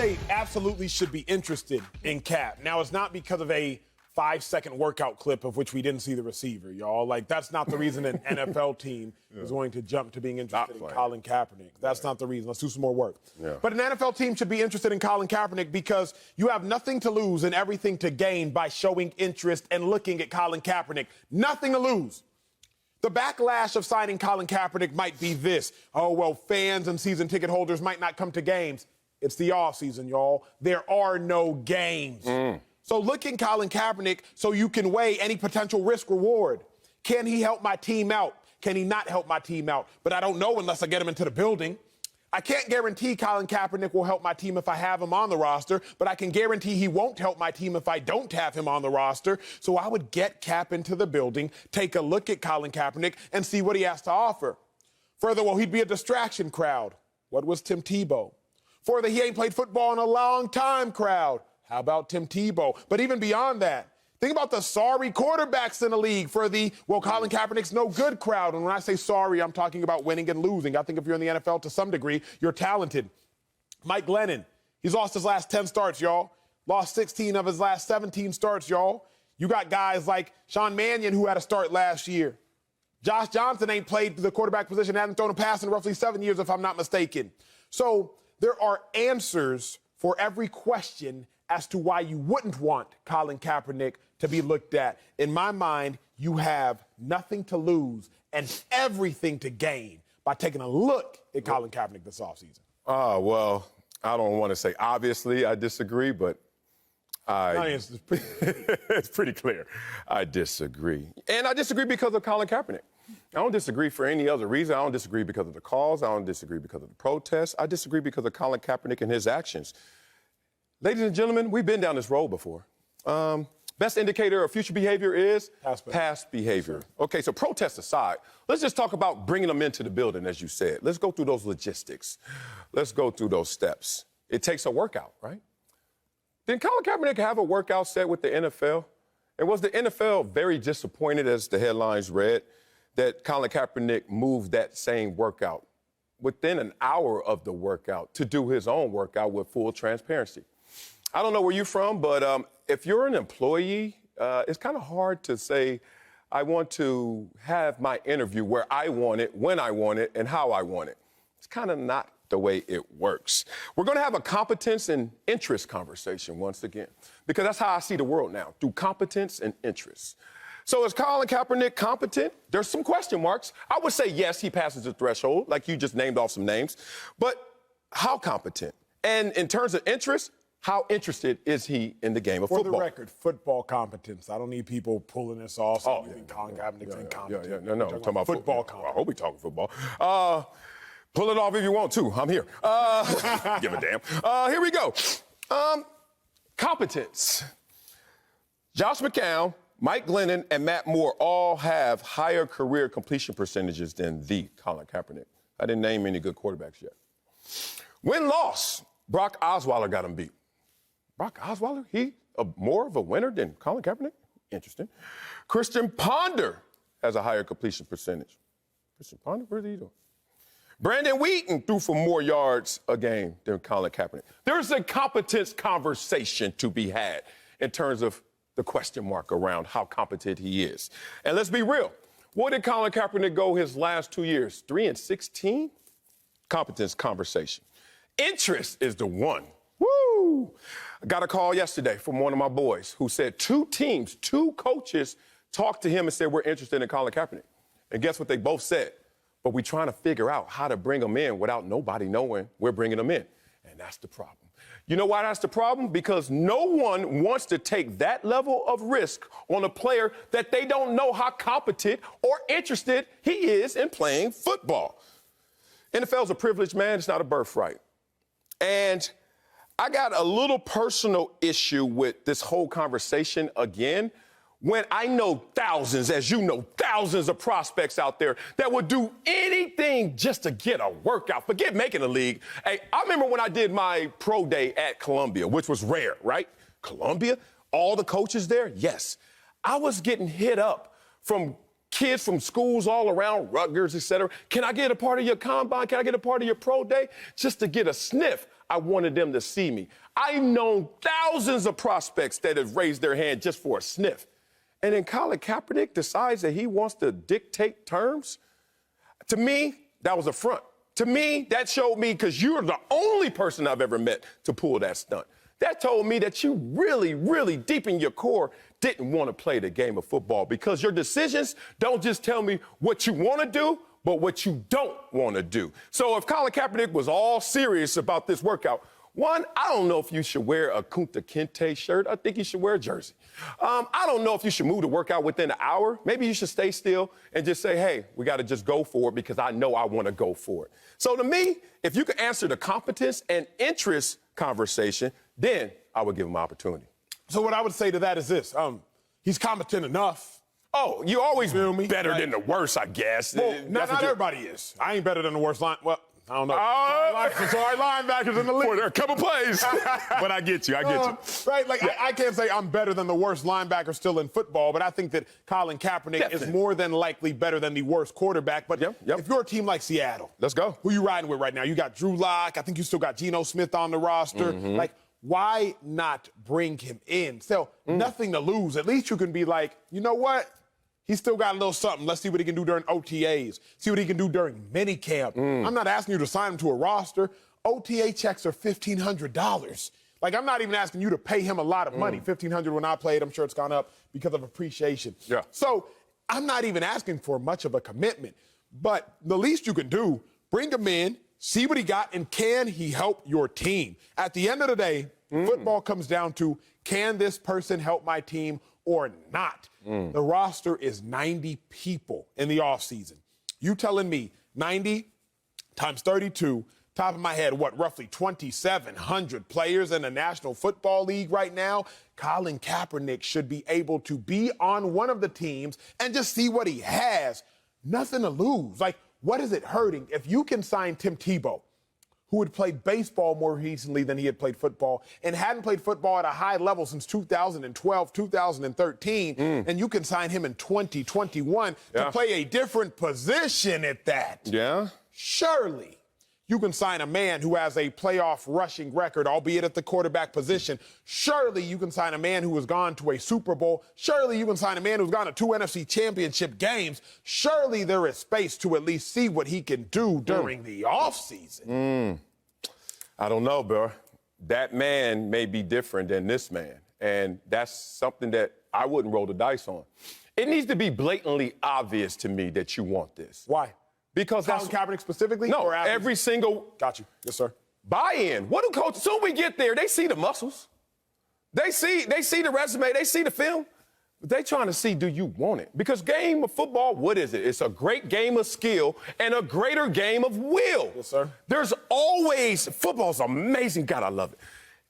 State absolutely should be interested in Cap. Now, it's not because of a 5-second workout clip of which we didn't see the receiver, y'all. Like, that's not the reason an NFL team is going to jump to being interested in Colin Kaepernick. That's not the reason. Let's do some more work. But an NFL team should be interested in Colin Kaepernick because you have nothing to lose and everything to gain by showing interest and looking at Colin Kaepernick. Nothing to lose. The backlash of signing Colin Kaepernick might be this. Oh, well, fans and season ticket holders might not come to games. It's the offseason, y'all. There are no games. So look at Colin Kaepernick so you can weigh any potential risk-reward. Can he help my team out? Can he not help my team out? But I don't know unless I get him into the building. I can't guarantee Colin Kaepernick will help my team if I have him on the roster, but I can guarantee he won't help my team if I don't have him on the roster. So I would get Cap into the building, take a look at Colin Kaepernick, and see what he has to offer. Further, well, he'd be a distraction crowd. What was Tim Tebow? Further, he ain't played football in a long time crowd. How about Tim Tebow? But even beyond that, think about the sorry quarterbacks in the league for the, well, Colin Kaepernick's no good crowd. And when I say sorry, I'm talking about winning and losing. I think if you're in the NFL to some degree, you're talented. Mike Glennon, he's lost his last 10 starts, y'all. Lost 16 of his last 17 starts, y'all. You got guys like Sean Mannion who had a start last year. Josh Johnson ain't played the quarterback position, hasn't thrown a pass in roughly 7 years, if I'm not mistaken. So there are answers for every question as to why you wouldn't want Colin Kaepernick to be looked at. In my mind, you have nothing to lose and everything to gain by taking a look at Colin Kaepernick this offseason. Well, I don't want to say obviously I disagree, but it's pretty clear. I disagree. And I disagree because of Colin Kaepernick. I don't disagree for any other reason. I don't disagree because of the cause. I don't disagree because of the protests. I disagree because of Colin Kaepernick and his actions. Ladies and gentlemen, we've been down this road before. Best indicator of future behavior is past behavior. Okay, so protests aside, let's just talk about bringing them into the building, as you said. Let's go through those logistics. Let's go through those steps. It takes a workout, right? Did Colin Kaepernick have a workout set with the NFL? And was the NFL very disappointed, as the headlines read, that Colin Kaepernick moved that same workout within an hour of the workout to do his own workout with full transparency? I don't know where you're from, but if you're an employee, it's kind of hard to say, I want to have my interview where I want it, when I want it, and how I want it. It's kind of not the way it works. We're going to have a competence and interest conversation once again, because that's how I see the world now, through competence and interest. So is Colin Kaepernick competent? There's some question marks. I would say yes, he passes the threshold, like you just named off some names. But how competent? And in terms of interest, how interested is he in the game of football? For the record, football competence. I don't need people pulling this off. Colin Kaepernick's incompetent. No, I'm talking about football competence. I hope we're talking football. Pull it off if you want to. I'm here. Give a damn. Here we go. Competence. Josh McCown, Mike Glennon, and Matt Moore all have higher career completion percentages than the Colin Kaepernick. I didn't name any good quarterbacks yet. Win-loss. Brock Osweiler got him beat. Brock Osweiler, more of a winner than Colin Kaepernick? Interesting. Christian Ponder has a higher completion percentage. Christian Ponder, what are you doing? Brandon Wheaton threw for more yards a game than Colin Kaepernick. There's a competence conversation to be had in terms of the question mark around how competent he is. And let's be real. What did Colin Kaepernick go his last 2 years? 3-16? Competence conversation. Interest is the one. Woo! I got a call yesterday from one of my boys who said 2 teams, 2 coaches talked to him and said, we're interested in Colin Kaepernick. And guess what they both said? But we're trying to figure out how to bring him in without nobody knowing we're bringing him in. And that's the problem. You know why that's the problem? Because no one wants to take that level of risk on a player that they don't know how competent or interested he is in playing football. NFL's a privilege, man. It's not a birthright. And I got a little personal issue with this whole conversation again when I know thousands, as you know, thousands of prospects out there that would do anything just to get a workout. Forget making a league. Hey, I remember when I did my pro day at Columbia, which was rare, right? Columbia, all the coaches there, yes. I was getting hit up from kids from schools all around, Rutgers, et cetera. Can I get a part of your combine? Can I get a part of your pro day? Just to get a sniff. I wanted them to see me. I've known thousands of prospects that have raised their hand just for a sniff. And then Colin Kaepernick decides that he wants to dictate terms. To me, that was a front. To me, that showed me, because you're the only person I've ever met to pull that stunt. That told me that you really, really deep in your core didn't want to play the game of football, because your decisions don't just tell me what you want to do, but what you don't want to do. So if Colin Kaepernick was all serious about this workout, one, I don't know if you should wear a Kunta Kinte shirt. I think you should wear a jersey. I don't know if you should move the workout within an hour. Maybe you should stay still and just say, hey, we got to just go for it because I know I want to go for it. So to me, if you could answer the competence and interest conversation, then I would give him an opportunity. So what I would say to that is this. He's competent enough. Oh, you always feel me? Better than the worst, I guess. Well, not everybody is. I ain't better than the worst line. Well, I don't know. Sorry, linebackers in the league. For a couple plays. But I get you. Right? Like, yeah. I can't say I'm better than the worst linebacker still in football, but I think that Colin Kaepernick is more than likely better than the worst quarterback. But if you're a team like Seattle, let's go. Who you riding with right now? You got Drew Lock. I think you still got Geno Smith on the roster. Mm-hmm. Like, why not bring him in? So nothing to lose. At least you can be like, you know what? He's still got a little something. Let's see what he can do during OTAs. See what he can do during minicamp. I'm not asking you to sign him to a roster. OTA checks are $1,500. Like, I'm not even asking you to pay him a lot of money. $1,500 when I played. I'm sure it's gone up because of appreciation. Yeah. So I'm not even asking for much of a commitment. But the least you can do, bring him in, see what he got, and can he help your team? At the end of the day, football comes down to, can this person help my team or not? The roster is 90 people in the offseason. You telling me 90 times 32, top of my head, what, roughly 2,700 players in the National Football League right now? Colin Kaepernick should be able to be on one of the teams and just see what he has. Nothing to lose. Like, what is it hurting? If you can sign Tim Tebow, who had played baseball more recently than he had played football and hadn't played football at a high level since 2012, 2013, and you can sign him in 2021 to play a different position at that. Yeah. Surely you can sign a man who has a playoff rushing record, albeit at the quarterback position. Surely you can sign a man who has gone to a Super Bowl. Surely you can sign a man who's gone to 2 NFC championship games. Surely there is space to at least see what he can do during the offseason. I don't know, bro. That man may be different than this man, and that's something that I wouldn't roll the dice on. It needs to be blatantly obvious to me that you want this. Why? Because Colin Kaepernick specifically? No, or every single... Got you. Yes, sir. Buy-in. What do coaches... Soon we get there, they see the muscles. They see the resume. They see the film. But they trying to see, do you want it? Because game of football, what is it? It's a great game of skill and a greater game of will. Yes, sir. There's always... Football's amazing. God, I love it.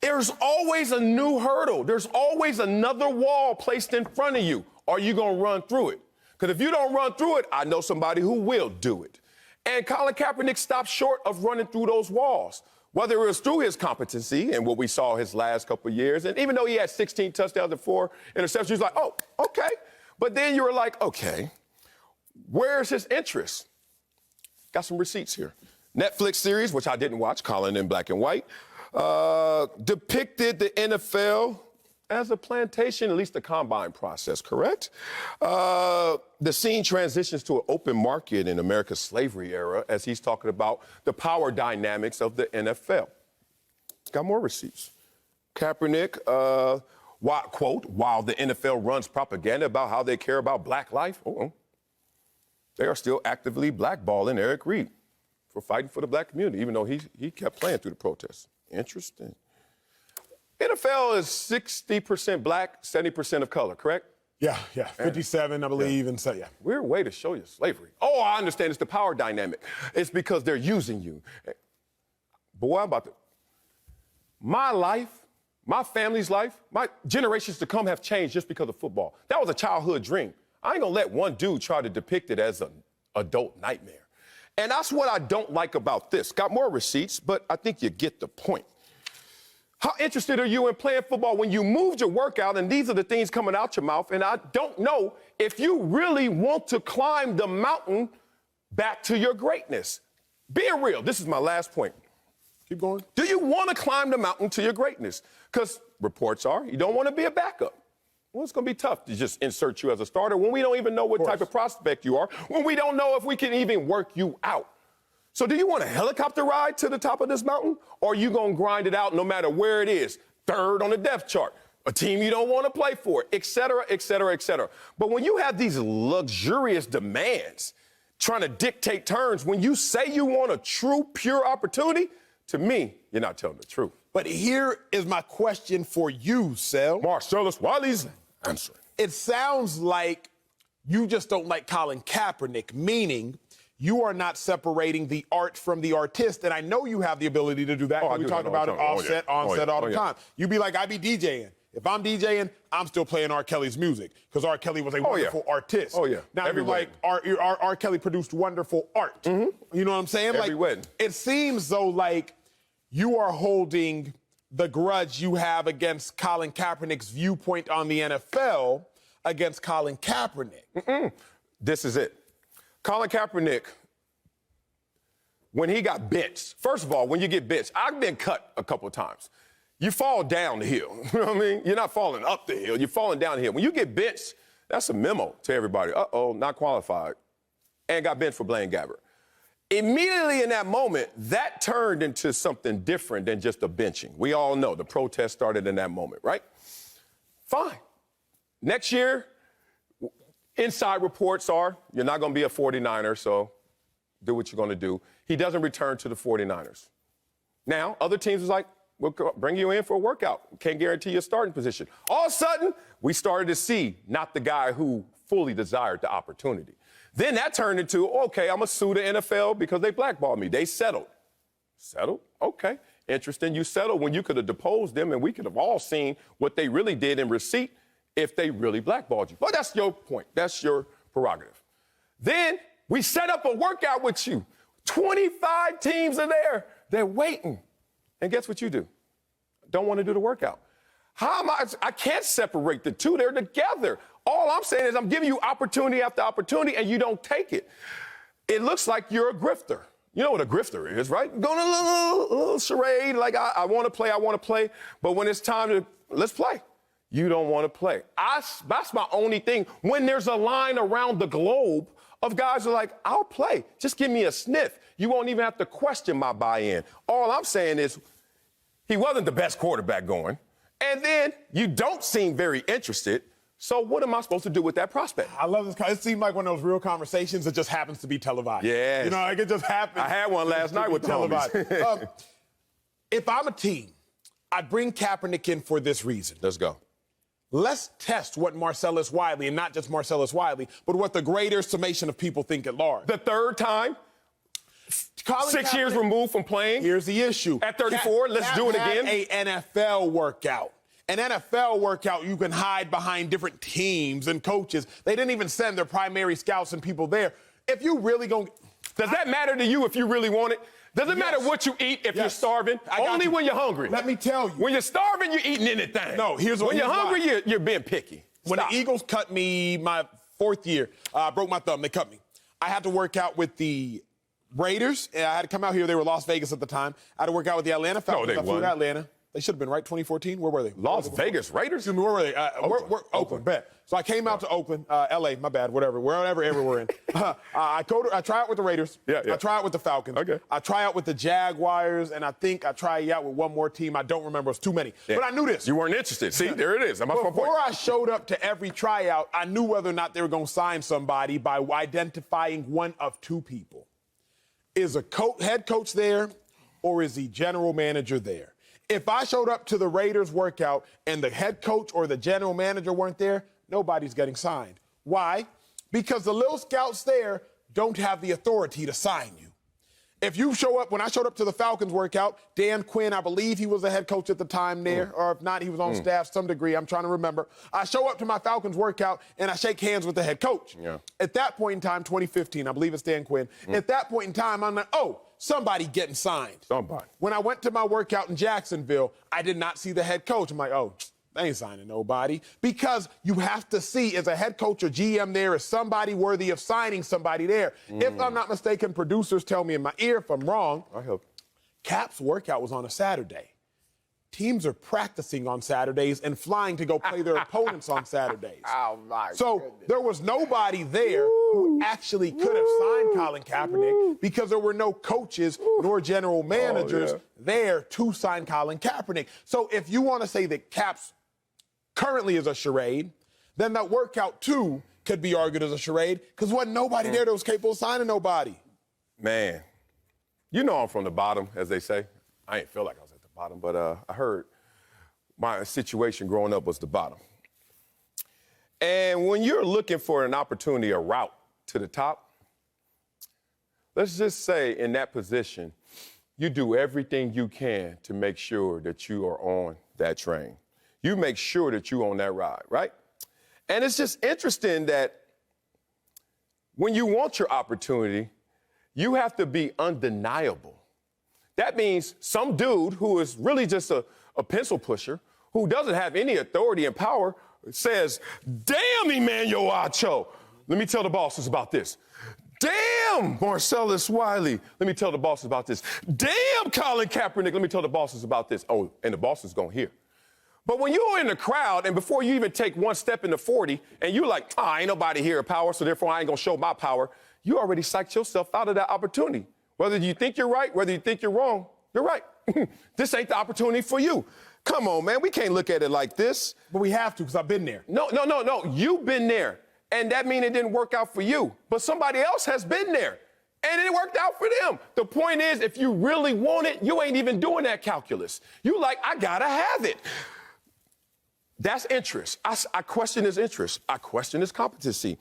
There's always a new hurdle. There's always another wall placed in front of you. Are you going to run through it? Because if you don't run through it, I know somebody who will do it. And Colin Kaepernick stopped short of running through those walls, whether it was through his competency and what we saw his last couple of years. And even though he had 16 touchdowns and 4 interceptions, he was like, oh, okay. But then you were like, okay, where's his interest? Got some receipts here. Netflix series, which I didn't watch, Colin in black and white, depicted the NFL as a plantation, at least the combine process, correct? The scene transitions to an open market in America's slavery era as he's talking about the power dynamics of the NFL. Got more receipts. Kaepernick, quote, while the NFL runs propaganda about how they care about black life, they are still actively blackballing Eric Reed for fighting for the black community, even though he kept playing through the protests. Interesting. NFL is 60% black, 70% of color, correct? Yeah. 57, I believe, and so, yeah. Weird way to show you slavery. Oh, I understand. It's the power dynamic. It's because they're using you. Boy, my life, my family's life, my generations to come have changed just because of football. That was a childhood dream. I ain't gonna let one dude try to depict it as an adult nightmare. And that's what I don't like about this. Got more receipts, but I think you get the point. How interested are you in playing football when you moved your workout and these are the things coming out your mouth? And I don't know if you really want to climb the mountain back to your greatness. Being real, this is my last point. Keep going. Do you want to climb the mountain to your greatness? Because reports are you don't want to be a backup. Well, it's going to be tough to just insert you as a starter when we don't even know what type of prospect you are, when we don't know if we can even work you out. So do you want a helicopter ride to the top of this mountain, or are you going to grind it out no matter where it is? Third on the depth chart, a team you don't want to play for, et cetera, et cetera, et cetera. But when you have these luxurious demands trying to dictate terms, when you say you want a true, pure opportunity, to me, you're not telling the truth. But here is my question for you, Sel. Marcellus Wiley's answering. It sounds like you just don't like Colin Kaepernick, meaning you are not separating the art from the artist. And I know you have the ability to do that. We talk about it offset, onset all the time. You be like, I be DJing. If I'm DJing, I'm still playing R. Kelly's music because R. Kelly was a wonderful artist. Now you're like, R. Kelly produced wonderful art. You know what I'm saying? Every wedding. It seems though like you are holding the grudge you have against Colin Kaepernick's viewpoint on the NFL against Colin Kaepernick. This is it. Colin Kaepernick, when he got benched, first of all, when you get benched, I've been cut a couple of times. You fall down the hill. You know what I mean? You're not falling up the hill. You're falling down the hill. When you get benched, that's a memo to everybody. Uh-oh, not qualified. And got benched for Blaine Gabbert. Immediately in that moment, that turned into something different than just a benching. We all know the protest started in that moment, right? Fine. Next year, inside reports are you're not going to be a 49er, so do what you're going to do. He doesn't return to the 49ers. Now, other teams is like, we'll bring you in for a workout. Can't guarantee you a starting position. All of a sudden, we started to see not the guy who fully desired the opportunity. Then that turned into, okay, I'm going to sue the NFL because they blackballed me. They settled. Settled? Okay. Interesting. You settled when you could have deposed them and we could have all seen what they really did in receipt if they really blackballed you. But that's your point. That's your prerogative. Then we set up a workout with you. 25 teams are there. They're waiting. And guess what you do? Don't want to do the workout. How am I can't separate the two. They're together. All I'm saying is I'm giving you opportunity after opportunity, and you don't take it. It looks like you're a grifter. You know what a grifter is, right? Going a little charade, like I want to play. But when it's time to, let's play, you don't want to play. That's my only thing. When there's a line around the globe of guys who are like, I'll play. Just give me a sniff. You won't even have to question my buy-in. All I'm saying is he wasn't the best quarterback going. And then you don't seem very interested. So what am I supposed to do with that prospect? I love this. It seemed like one of those real conversations that just happens to be televised. Yeah. You know, like it just happens. I had one last night with televised. If I'm a team, I'd bring Kaepernick in for this reason. Let's go. Let's test what Marcellus Wiley, and not just Marcellus Wiley, but what the greater summation of people think at large. The third time? Colin 6 years removed from playing? Here's the issue. At 34, let's do it again? An NFL workout. An NFL workout, you can hide behind different teams and coaches. They didn't even send their primary scouts and people there. If you really going... Does that matter to you if you really want it? Does it matter what you eat if you're starving? Only when you're hungry. Let me tell you. When you're starving, you're eating anything. No, here's what... When you're hungry, you're being picky. When the Eagles cut me my fourth year, broke my thumb, they cut me. I had to work out with the Raiders. I had to come out here. They were Las Vegas at the time. I had to work out with the Atlanta Falcons. No, they won. Atlanta. They should have been, right? 2014? Where were they? Las Vegas Raiders? Excuse me, where were they? Oakland. Bet. So I came out to Oakland, L.A., my bad, wherever we're in. I try out with the Raiders. I try out with the Falcons. Okay. I try out with the Jaguars, and I think I try out with one more team. I don't remember. It's too many. Yeah. But I knew this. You weren't interested. See, there it is. That's my point. Before I showed up to every tryout, I knew whether or not they were going to sign somebody by identifying one of two people. Is a head coach there, or is the general manager there? If I showed up to the Raiders workout and the head coach or the general manager weren't there, nobody's getting signed. Why? Because the little scouts there don't have the authority to sign you. If you show up, when I showed up to the Falcons workout, Dan Quinn, I believe he was the head coach at the time there, or if not, he was on staff to some degree. I'm trying to remember. I show up to my Falcons workout, and I shake hands with the head coach. Yeah. At that point in time, 2015, I believe it's Dan Quinn. At that point in time, I'm like, oh, somebody getting signed. Somebody. When I went to my workout in Jacksonville, I did not see the head coach. I'm like, oh, they ain't signing nobody. Because you have to see, as a head coach or GM there, is somebody worthy of signing somebody there. If I'm not mistaken, producers tell me in my ear if I'm wrong. I hope. Cap's workout was on a Saturday. Teams are practicing on Saturdays and flying to go play their opponents on Saturdays. Oh, my So goodness. there was nobody there who actually could have signed Colin Kaepernick because there were no coaches nor general managers there to sign Colin Kaepernick. So if you want to say that Cap's currently is a charade, then that workout, too, could be argued as a charade because wasn't nobody there that was capable of signing nobody. Man, you know I'm from the bottom, as they say. I ain't feel like I was at the bottom, but I heard my situation growing up was the bottom. And when you're looking for an opportunity, a route to the top, let's just say in that position, you do everything you can to make sure that you are on that train. You make sure that you're on that ride, right? And it's just interesting that when you want your opportunity, you have to be undeniable. That means some dude who is really just a pencil pusher, who doesn't have any authority and power, says, damn, Emmanuel Acho, let me tell the bosses about this. Damn, Marcellus Wiley, let me tell the bosses about this. Damn, Colin Kaepernick, let me tell the bosses about this. Oh, and the bosses gonna hear. But when you're in the crowd and before you even take one step into 40 and you're like, ain't nobody here of power, so therefore I ain't gonna show my power, you already psyched yourself out of that opportunity. Whether you think you're right, whether you think you're wrong, you're right. This ain't the opportunity for you. Come on, man, we can't look at it like this. But we have to because I've been there. No, you've been there. And that means it didn't work out for you. But somebody else has been there. And it worked out for them. The point is, if you really want it, you ain't even doing that calculus. You like, I gotta have it. That's interest. I question his interest. I question his competency.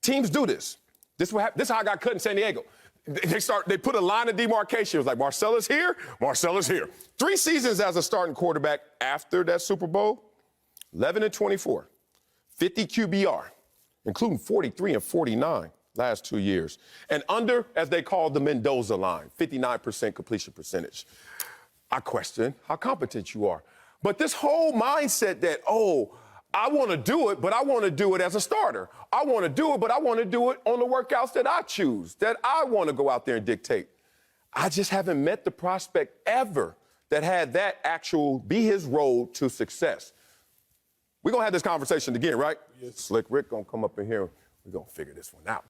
Teams do this. This is how I got cut in San Diego. They put a line of demarcation. It was like, Marcellus here, Marcellus here. 3 seasons as a starting quarterback after that Super Bowl, 11-24, 50 QBR, including 43 and 49 last 2 years. And under, as they call the Mendoza line, 59% completion percentage. I question how competent you are. But this whole mindset that, I want to do it, but I want to do it as a starter. I want to do it, but I want to do it on the workouts that I choose, that I want to go out there and dictate. I just haven't met the prospect ever that had that actual be his road to success. We're going to have this conversation again, right? Yes. Slick Rick going to come up in here. We're going to figure this one out.